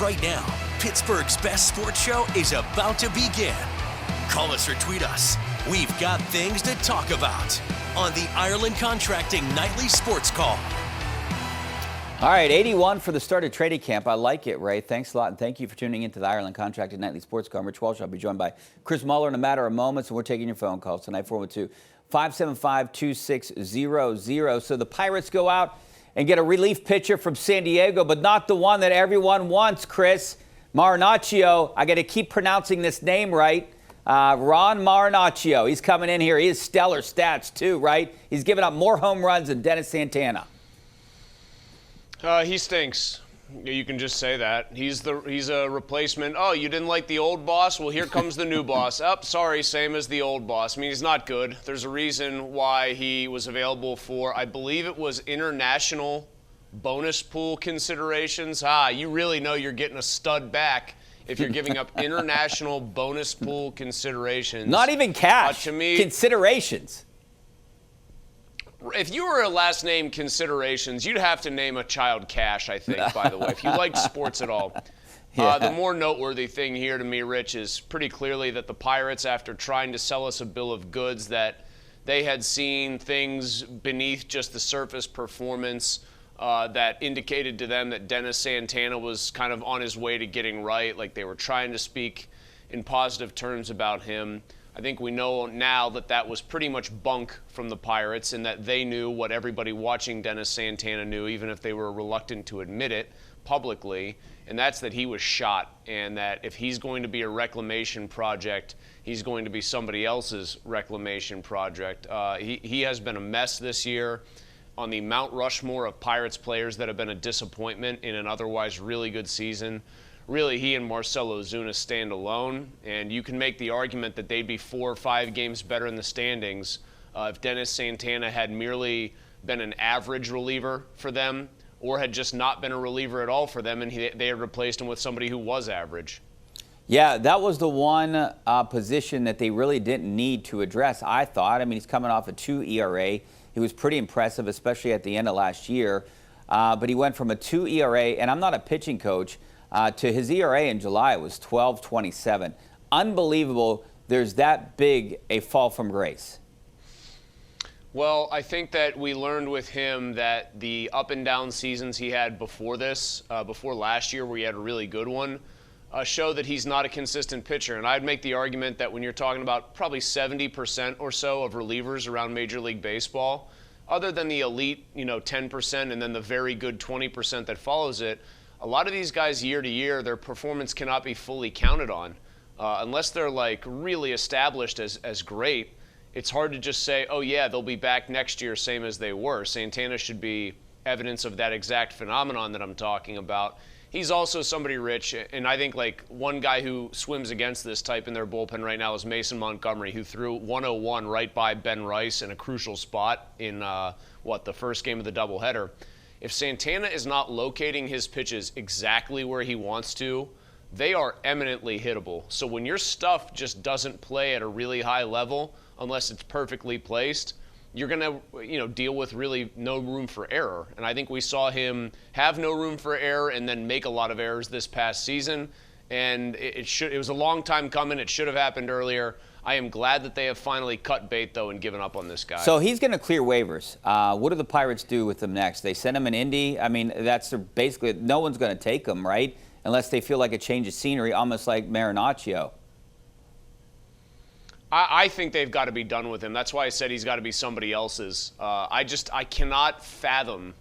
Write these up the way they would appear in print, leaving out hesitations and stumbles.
Right now, Pittsburgh's best sports show is about to begin. Call us or tweet us. We've got things to talk about on the Ireland Contracting Nightly Sports Call. All right, 81 for the start of training camp. I like it, Ray. Thanks a lot, and thank you for tuning into the Ireland Contracting Nightly Sports Call. I'm Rich Walsh. I'll be joined by Chris Mueller in a matter of moments, and we're taking your phone calls tonight, 412-575-2600. So the Pirates go out and get a relief pitcher from San Diego, but not the one that everyone wants, Chris. Marinaccio. I got to keep pronouncing this name right. Ron Marinaccio. He's coming in here. He has stellar stats, too, right? He's given up more home runs than Dennis Santana. He stinks. You can just say that. He's a replacement. Oh, you didn't like the old boss? Well, here comes the new boss. Oh, sorry, same as the old boss. I mean, he's not good. There's a reason why he was available for, I believe it was international bonus pool considerations. You really know you're getting a stud back if you're giving up international bonus pool considerations. Not even cash. To me, considerations. If you were a last name Considerations, you'd have to name a child Cash, I think, by the way, if you liked sports at all. Yeah. The more noteworthy thing here to me, Rich, is pretty clearly that the Pirates, after trying to sell us a bill of goods that they had seen things beneath just the surface performance that indicated to them that Dennis Santana was kind of on his way to getting right, like they were trying to speak in positive terms about him. I think we know now that that was pretty much bunk from the Pirates and that they knew what everybody watching Dennis Santana knew, even if they were reluctant to admit it publicly, and that's that he was shot and that if he's going to be a reclamation project, he's going to be somebody else's reclamation project. He has been a mess this year on the Mount Rushmore of Pirates players that have been a disappointment in an otherwise really good season. Really, he and Marcell Ozuna stand alone, and you can make the argument that they'd be 4 or 5 games better in the standings if Dennis Santana had merely been an average reliever for them or had just not been a reliever at all for them, and they had replaced him with somebody who was average. Yeah, that was the one position that they really didn't need to address, I thought. I mean, he's coming off a 2 ERA. He was pretty impressive, especially at the end of last year. But he went from a 2 ERA, and I'm not a pitching coach, to his ERA in July was 12.27. Unbelievable. There's that big a fall from grace. Well, I think that we learned with him that the up and down seasons he had before this, before last year where he had a really good one, show that he's not a consistent pitcher. And I'd make the argument that when you're talking about probably 70% or so of relievers around Major League Baseball, other than the elite, 10% and then the very good 20% that follows it, a lot of these guys year to year, their performance cannot be fully counted on. Unless they're like really established as great, it's hard to just say, oh yeah, they'll be back next year same as they were. Santana should be evidence of that exact phenomenon that I'm talking about. He's also somebody, Rich, and I think like one guy who swims against this type in their bullpen right now is Mason Montgomery, who threw 101 right by Ben Rice in a crucial spot in, the first game of the doubleheader. If Santana is not locating his pitches exactly where he wants to, they are eminently hittable. So when your stuff just doesn't play at a really high level, unless it's perfectly placed, you're going to, deal with really no room for error. And I think we saw him have no room for error and then make a lot of errors this past season. And it was a long time coming. It should have happened earlier. I am glad that they have finally cut bait, though, and given up on this guy. So he's going to clear waivers. What do the Pirates do with him next? They send him an Indy. I mean, that's basically no one's going to take him, right? Unless they feel like a change of scenery, almost like Marinaccio. I think they've got to be done with him. That's why I said he's got to be somebody else's. I cannot fathom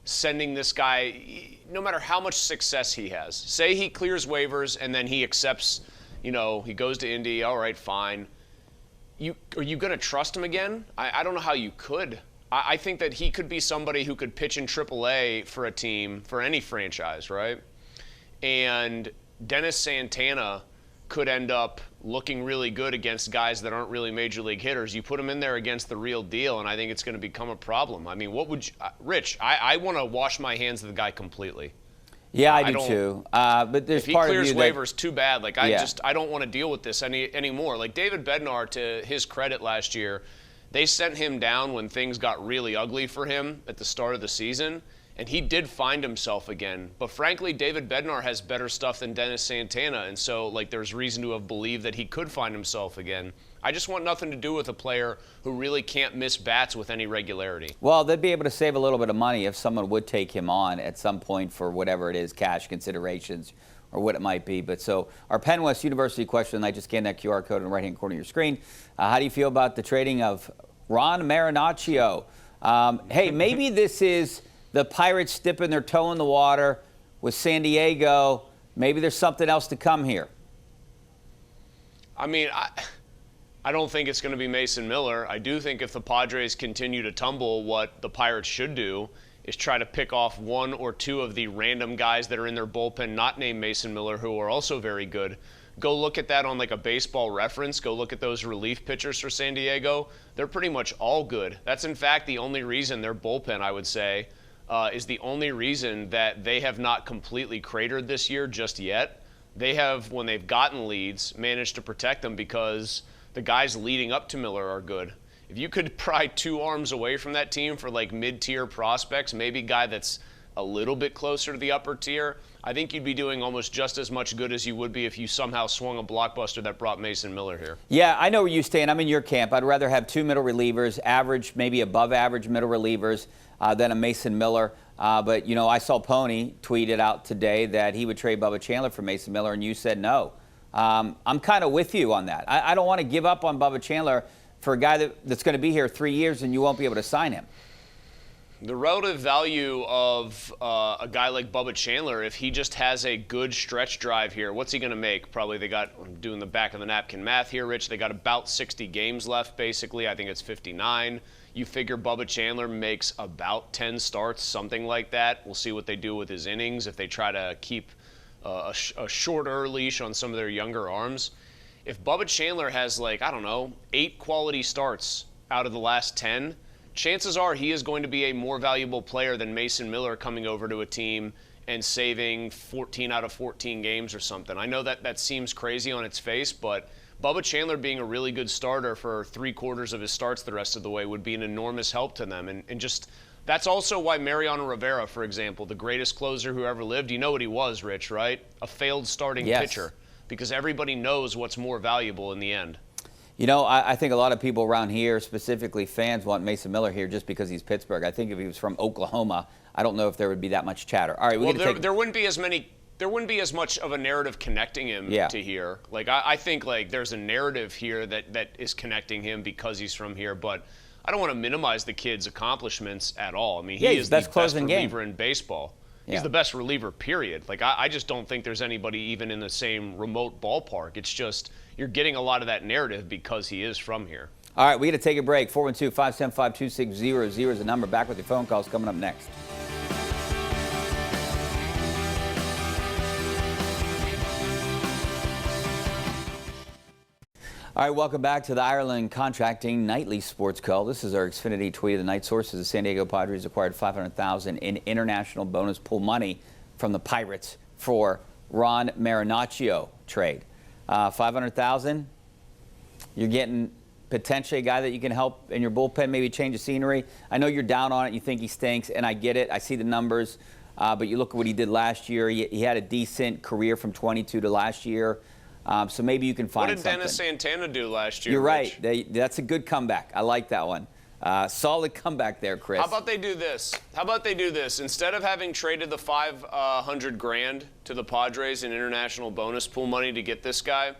sending this guy, no matter how much success he has. Say he clears waivers and then he accepts, he goes to Indy, all right, fine. Are you going to trust him again? I don't know how you could. I think that he could be somebody who could pitch in AAA for a team, for any franchise, right? And Dennis Santana could end up looking really good against guys that aren't really major league hitters. You put him in there against the real deal, and I think it's going to become a problem. I mean, what would you, Rich, I want to wash my hands of the guy completely. Yeah, I do too. But there's part of you if he clears waivers, too bad. Like, I don't want to deal with this anymore. Like David Bednar, to his credit last year, they sent him down when things got really ugly for him at the start of the season. and he did find himself again. But frankly, David Bednar has better stuff than Dennis Santana, and so like there's reason to have believed that he could find himself again. I just want nothing to do with a player who really can't miss bats with any regularity. Well, they'd be able to save a little bit of money if someone would take him on at some point for whatever it is, cash considerations or what it might be. But so our Penn West University question, I just scanned that QR code in the right-hand corner of your screen. How do you feel about the trading of Ron Marinaccio? Hey, maybe this is the Pirates dipping their toe in the water with San Diego. Maybe there's something else to come here. I mean, I don't think it's going to be Mason Miller. I do think if the Padres continue to tumble, what the Pirates should do is try to pick off one or two of the random guys that are in their bullpen, not named Mason Miller, who are also very good. Go look at that on like a Baseball Reference. Go look at those relief pitchers for San Diego. They're pretty much all good. That's in fact the only reason their bullpen, I would say, is the only reason that they have not completely cratered this year just yet. They have, when they've gotten leads, managed to protect them because the guys leading up to Miller are good. If you could pry two arms away from that team for like mid-tier prospects, maybe a guy that's a little bit closer to the upper tier, I think you'd be doing almost just as much good as you would be if you somehow swung a blockbuster that brought Mason Miller here. Yeah, I know where you stand. I'm in your camp. I'd rather have two middle relievers, average, maybe above average middle relievers, than a Mason Miller. But, you know, I saw Pony tweeted out today that he would trade Bubba Chandler for Mason Miller, and you said no. I'm kind of with you on that. I don't want to give up on Bubba Chandler for a guy that's going to be here 3 years and you won't be able to sign him. The relative value of a guy like Bubba Chandler, if he just has a good stretch drive here, what's he going to make? Probably I'm doing the back of the napkin math here, Rich. They got about 60 games left, basically. I think it's 59. You figure Bubba Chandler makes about 10 starts, something like that. We'll see what they do with his innings if they try to keep a shorter leash on some of their younger arms. If Bubba Chandler has, like, I don't know, 8 quality starts out of the last 10, chances are he is going to be a more valuable player than Mason Miller coming over to a team and saving 14 out of 14 games or something. I know that seems crazy on its face, but Bubba Chandler being a really good starter for 3/4 of his starts the rest of the way would be an enormous help to them. And just that's also why Mariano Rivera, for example, the greatest closer who ever lived, you know what he was, Rich, right? A failed starting pitcher. Because everybody knows what's more valuable in the end. You know, I think a lot of people around here, specifically fans, want Mason Miller here just because he's Pittsburgh. I think if he was from Oklahoma, I don't know if there would be that much chatter. All right, there wouldn't be as many. There wouldn't be as much of a narrative connecting him to here. Like I think like there's a narrative here that is connecting him because he's from here, but I don't want to minimize the kid's accomplishments at all. I mean, he is the best reliever in baseball. He's the best reliever, period. Like, I just don't think there's anybody even in the same remote ballpark. It's just you're getting a lot of that narrative because he is from here. All right, we got to take a break. 412-575-2600 is the number. Back with your phone calls coming up next. All right, welcome back to the Ireland Contracting Nightly Sports Call. This is our Xfinity tweet of the night. Sources: the San Diego Padres acquired $500,000 in international bonus pool money from the Pirates for Ron Marinaccio trade. $500,000. You're getting potentially a guy that you can help in your bullpen, maybe change the scenery. I know you're down on it. You think he stinks, and I get it. I see the numbers. But you look at what he did last year. He had a decent career from 22 to last year. So maybe you can find something. What did Dennis Santana do last year? You're right. That's a good comeback. I like that one. Solid comeback there, Chris. How about they do this? Instead of having traded the $500,000 to the Padres in international bonus pool money to get this guy,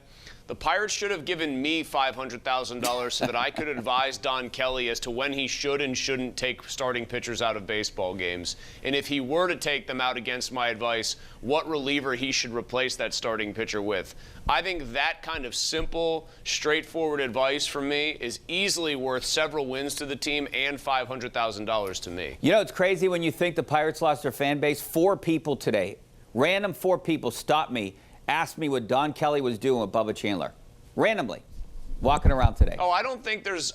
the Pirates should have given me $500,000 so that I could advise Don Kelly as to when he should and shouldn't take starting pitchers out of baseball games. And if he were to take them out against my advice, what reliever he should replace that starting pitcher with. I think that kind of simple, straightforward advice from me is easily worth several wins to the team and $500,000 to me. You know, it's crazy when you think the Pirates lost their fan base. 4 people today, random 4 people stopped me, asked me what Don Kelly was doing with Bubba Chandler. Randomly. Walking around today. Oh, I don't think there's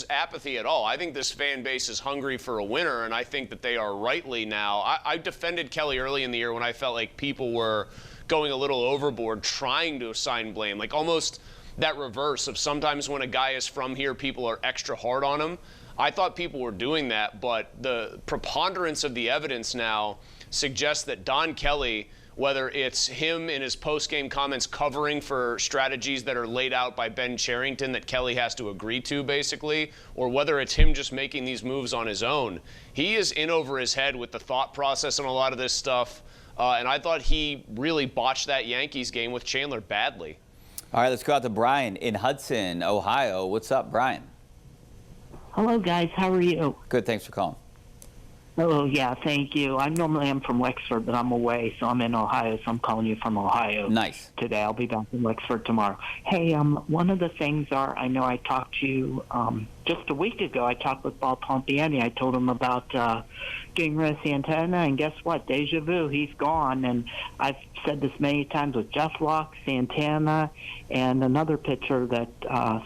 apathy at all. I think this fan base is hungry for a winner, and I think that they are rightly now. I defended Kelly early in the year when I felt like people were going a little overboard trying to assign blame, like almost that reverse of sometimes when a guy is from here, people are extra hard on him. I thought people were doing that, but the preponderance of the evidence now suggests that Don Kelly, whether it's him in his post-game comments covering for strategies that are laid out by Ben Cherington that Kelly has to agree to, basically, or whether it's him just making these moves on his own, he is in over his head with the thought process on a lot of this stuff. And I thought he really botched that Yankees game with Chandler badly. All right, let's go out to Brian in Hudson, Ohio. What's up, Brian? Hello, guys. How are you? Good, thanks for calling. Oh, yeah, thank you. I normally am from Wexford, but I'm away, so I'm in Ohio, so I'm calling you from Ohio. Nice. Today. I'll be back in Wexford tomorrow. Hey, one of the things I know I talked to you just a week ago. I talked with Paul Pompiani. I told him about getting rid of Santana, and guess what? Deja vu, he's gone. And I've said this many times with Jeff Locke, Santana, and another pitcher that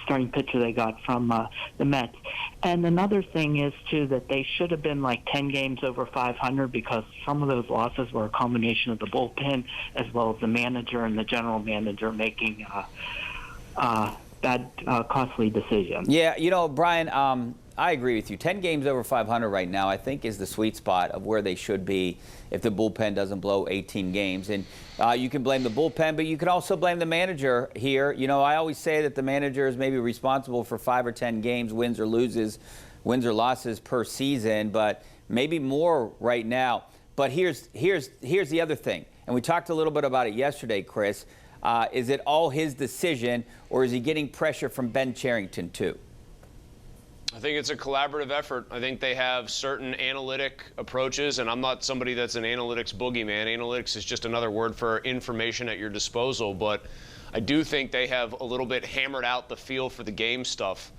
starting pitcher they got from the Mets. And another thing is, too, that they should have been like 10 games over 500 because some of those losses were a combination of the bullpen as well as the manager and the general manager making bad, costly decisions. Yeah, you know, Brian, I agree with you. 10 games over 500 right now, I think, is the sweet spot of where they should be if the bullpen doesn't blow 18 games. And you can blame the bullpen, but you can also blame the manager here. You know, I always say that the manager is maybe responsible for 5 or 10 games, wins or losses per season, but maybe more right now. But here's the other thing, and we talked a little bit about it yesterday, Chris. Is it all his decision, or is he getting pressure from Ben Cherington too? I think it's a collaborative effort. I think they have certain analytic approaches, and I'm not somebody that's an analytics boogeyman. Analytics is just another word for information at your disposal, but I do think they have a little bit hammered out the feel for the game stuff.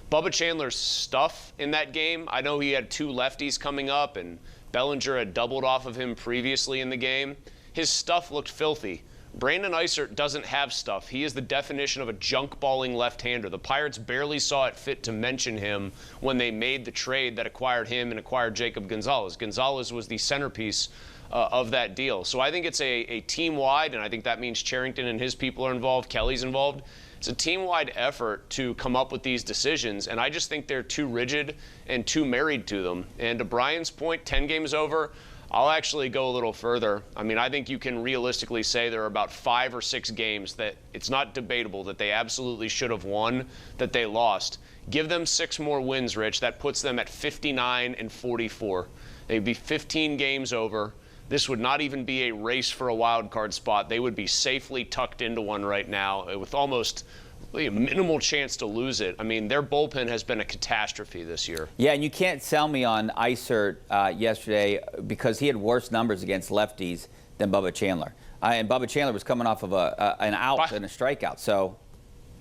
Bubba Chandler's stuff in that game, I know he had 2 lefties coming up, and Bellinger had doubled off of him previously in the game. His stuff looked filthy. Brandon Eisert doesn't have stuff. He is the definition of a junk-balling left-hander. The Pirates barely saw it fit to mention him when they made the trade that acquired him and acquired Jacob Gonzalez. Gonzalez was the centerpiece of that deal. So I think it's a team-wide, and I think that means Cherington and his people are involved, Kelly's involved. It's a team-wide effort to come up with these decisions, and I just think they're too rigid and too married to them. And to Brian's point, 10 games over, I'll actually go a little further. I mean, I think you can realistically say there are about 5 or 6 games that it's not debatable that they absolutely should have won, that they lost. Give them 6 more wins, Rich. That puts them at 59 and 44. They'd be 15 games over. This would not even be a race for a wild card spot. They would be safely tucked into one right now with almost a minimal chance to lose it. I mean, their bullpen has been a catastrophe this year. Yeah, and you can't sell me on Eisert yesterday because he had worse numbers against lefties than Bubba Chandler. And Bubba Chandler was coming off of an out and a strikeout. So,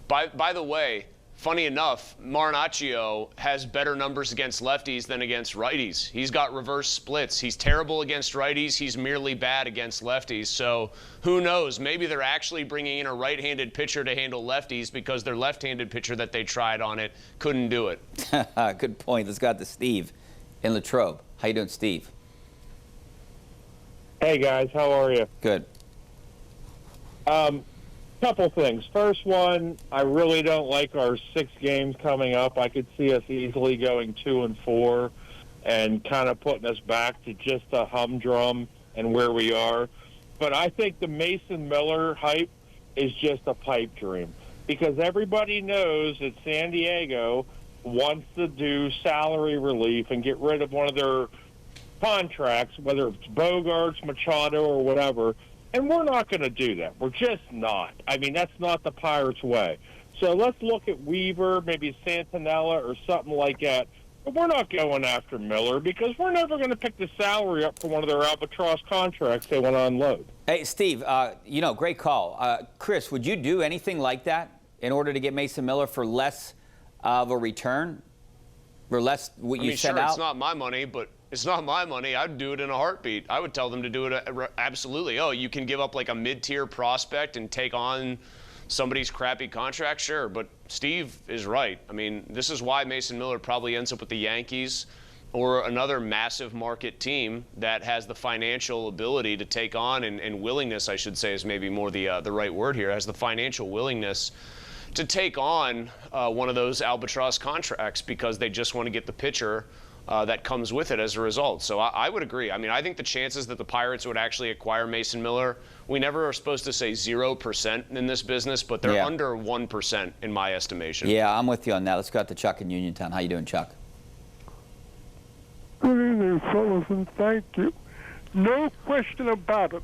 by the way, funny enough, Marinaccio has better numbers against lefties than against righties. He's got reverse splits. He's terrible against righties. He's merely bad against lefties. So who knows? Maybe they're actually bringing in a right-handed pitcher to handle lefties because their left-handed pitcher that they tried on it couldn't do it. Good point. Let's go to Steve in Latrobe. How you doing, Steve? Hey, guys. How are you? Good. Couple things. First one, I really don't like our 6 games coming up. I could see us easily going 2-4 and kind of putting us back to just a humdrum and where we are. But I think the Mason Miller hype is just a pipe dream because everybody knows that San Diego wants to do salary relief and get rid of one of their contracts, whether it's Bogarts, Machado, or whatever. And we're not going to do that. We're just not. I mean, that's not the Pirates' way. So let's look at Weaver, maybe Santanella or something like that. But we're not going after Miller because we're never going to pick the salary up for one of their albatross contracts they want to unload. Hey, Steve, you know, great call. Chris, would you do anything like that in order to get Mason Miller for less of a return? Or less what you sent out? It's not my money, but it's not my money. I'd do it in a heartbeat. I would tell them to do it absolutely. Oh, you can give up like a mid-tier prospect and take on somebody's crappy contract? Sure, but Steve is right. I mean, this is why Mason Miller probably ends up with the Yankees or another massive market team that has the financial ability to take on and willingness, I should say, is maybe more the right word here, has the financial willingness to take on one of those albatross contracts because they just want to get the pitcher that comes with it as a result. So I would agree. I mean, I think the chances that the Pirates would actually acquire Mason Miller, we never are supposed to say 0% in this business, but they're under 1% in my estimation. Yeah, I'm with you on that. Let's go out to Chuck in Uniontown. How you doing, Chuck? Good evening, fellas, and thank you. No question about it.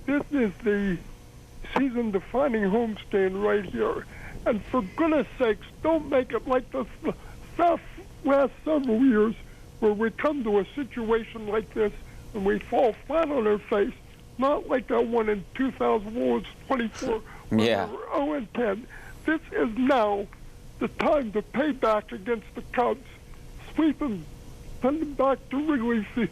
This is the season-defining homestand right here. And for goodness sakes, don't make it like the last several years where we come to a situation like this and we fall flat on our face. Not like that one in 2001, 24, Yeah. we were 0-10. This is now the time to pay back against the Cubs. Sweep them, send them back to Wrigley Field.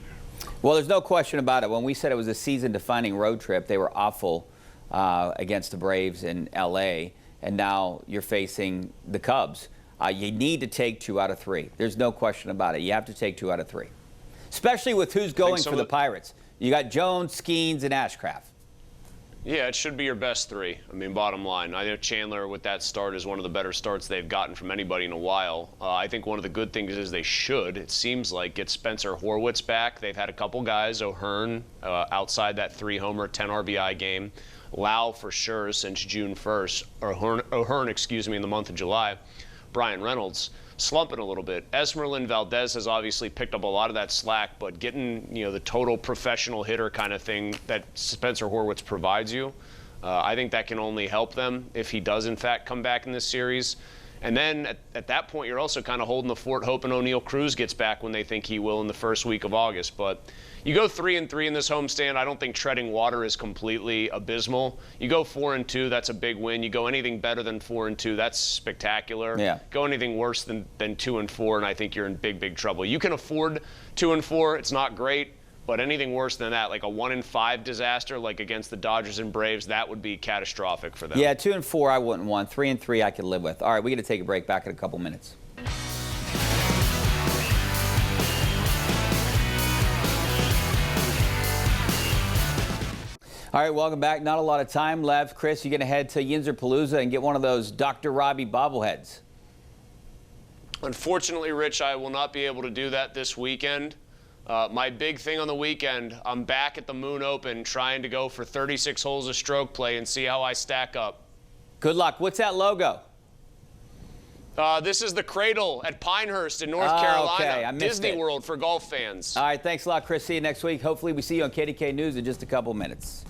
Well, there's no question about it. When we said it was a season-defining road trip, they were awful against the Braves in L.A., and now you're facing the Cubs. You need to take 2 out of 3. There's no question about it. You have to take 2 out of 3, especially with who's going for the Pirates. You got Jones, Skeens, and Ashcraft. Yeah, it should be your best 3. I mean, bottom line. I know Chandler with that start is one of the better starts they've gotten from anybody in a while. I think one of the good things is they should, it seems like, get Spencer Horwitz back. They've had a couple guys, O'Hearn, outside that 3-homer, 10 RBI game. Lau for sure since June 1st, or O'Hearn, excuse me, in the month of July. Brian Reynolds slumping a little bit. Esmeralyn Valdez has obviously picked up a lot of that slack, but getting the total professional hitter kind of thing that Spencer Horwitz provides you, I think that can only help them if he does in fact come back in this series. And then at that point, you're also kind of holding the fort, hoping O'Neal Cruz gets back when they think he will in the first week of August. But you go 3-3 in this homestand. I don't think treading water is completely abysmal. You go 4-2, that's a big win. You go anything better than 4-2, that's spectacular. Yeah. Go anything worse than 2-4, and I think you're in big, big trouble. You can afford 2-4. It's not great. But anything worse than that, like a 1-5 disaster, like against the Dodgers and Braves, that would be catastrophic for them. Yeah, 2-4 I wouldn't want. 3-3 I could live with. All right, we got to take a break. Back in a couple minutes. All right, welcome back. Not a lot of time left. Chris, you're going to head to Yinzer-Palooza and get one of those Dr. Robbie bobbleheads. Unfortunately, Rich, I will not be able to do that this weekend. My big thing on the weekend, I'm back at the Moon Open trying to go for 36 holes of stroke play and see how I stack up. Good luck. What's that logo? This is the Cradle at Pinehurst in North Carolina. Okay. I missed Disney it. World for golf fans. All right, thanks a lot, Chris. See you next week. Hopefully we see you on KDKA News in just a couple minutes.